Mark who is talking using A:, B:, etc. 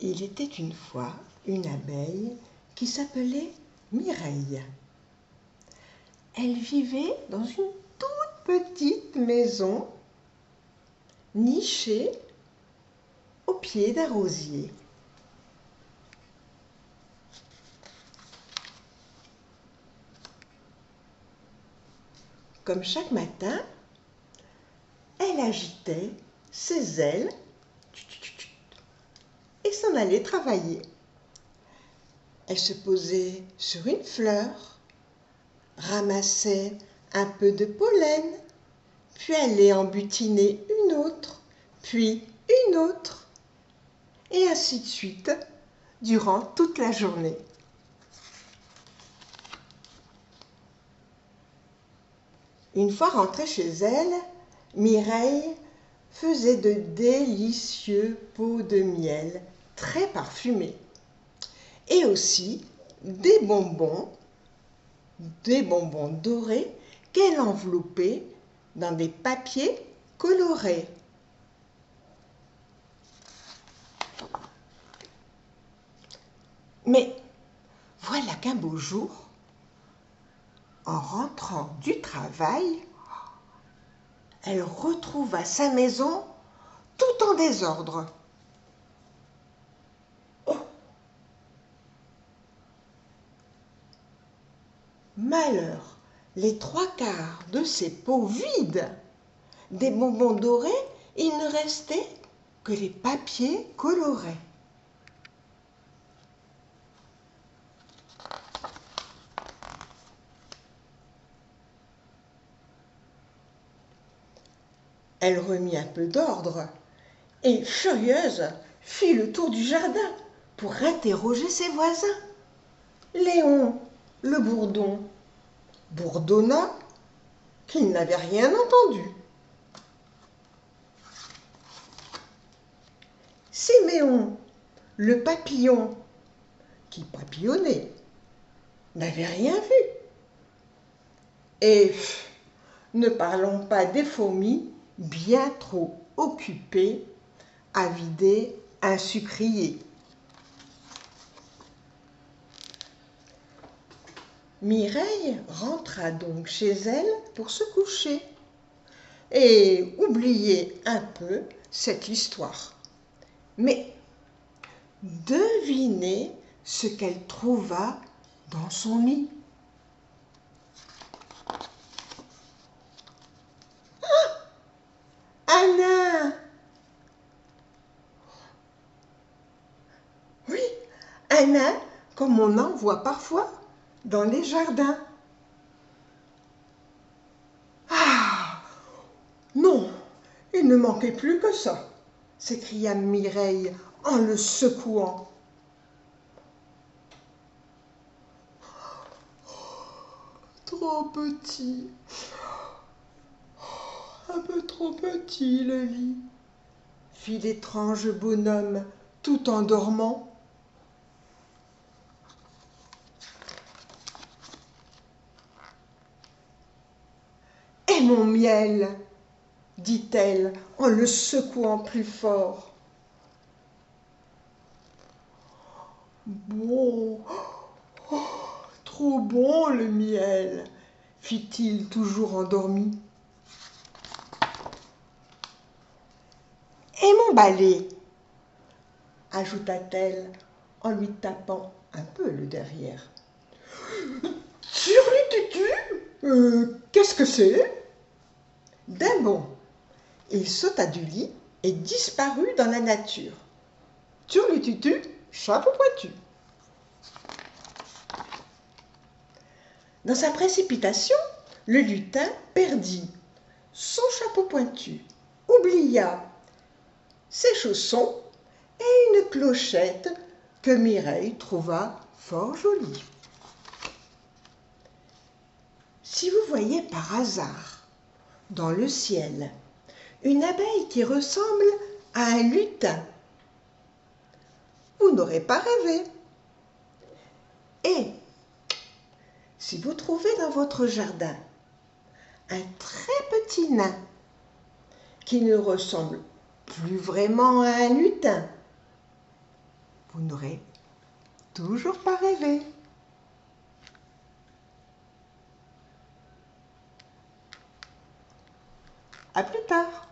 A: Il était une fois une abeille qui s'appelait Mireille. Elle vivait dans une toute petite maison nichée au pied d'un rosier. Comme chaque matin, elle agitait ses ailes et s'en allait travailler. Elle se posait sur une fleur, ramassait un peu de pollen, puis allait en butiner une autre, puis une autre, et ainsi de suite, durant toute la journée. Une fois rentrée chez elle, Mireille faisait de délicieux pots de miel très parfumés et aussi des bonbons dorés qu'elle enveloppait dans des papiers colorés. Mais voilà qu'un beau jour, en rentrant du travail, elle retrouva sa maison tout en désordre. Oh! Malheur, les 3/4 de ses pots vides. Des bonbons dorés, il ne restait que les papiers colorés. Elle remit un peu d'ordre et, furieuse, fit le tour du jardin pour interroger ses voisins. Léon, le bourdon, bourdonna qu'il n'avait rien entendu. Siméon, le papillon, qui papillonnait, n'avait rien vu. Et ne parlons pas des fourmis, bien trop occupées à vider un sucrier. Mireille rentra donc chez elle pour se coucher et oublier un peu cette histoire. Mais devinez ce qu'elle trouva dans son lit. Un nain! Oui, un nain comme on en voit parfois dans les jardins. Ah! Non, il ne manquait plus que ça, s'écria Mireille en le secouant. Trop petit, un peu trop petit le lit, fit l'étrange bonhomme tout en dormant. Et mon miel, dit-elle en le secouant plus fort. Bon, oh, trop bon le miel, fit-il toujours endormi. Et mon balai, ajouta-t-elle en lui tapant un peu le derrière. Turlututu, qu'est-ce que c'est? D'un bond, il sauta du lit et disparut dans la nature. Turlututu, chapeau pointu. Dans sa précipitation, le lutin perdit son chapeau pointu, oublia ses chaussons et une clochette que Mireille trouva fort jolie. Si vous voyez par hasard dans le ciel une abeille qui ressemble à un lutin, vous n'aurez pas rêvé. Et si vous trouvez dans votre jardin un très petit nain qui ne ressemble plus vraiment à un lutin, vous n'aurez toujours pas rêvé. À plus tard.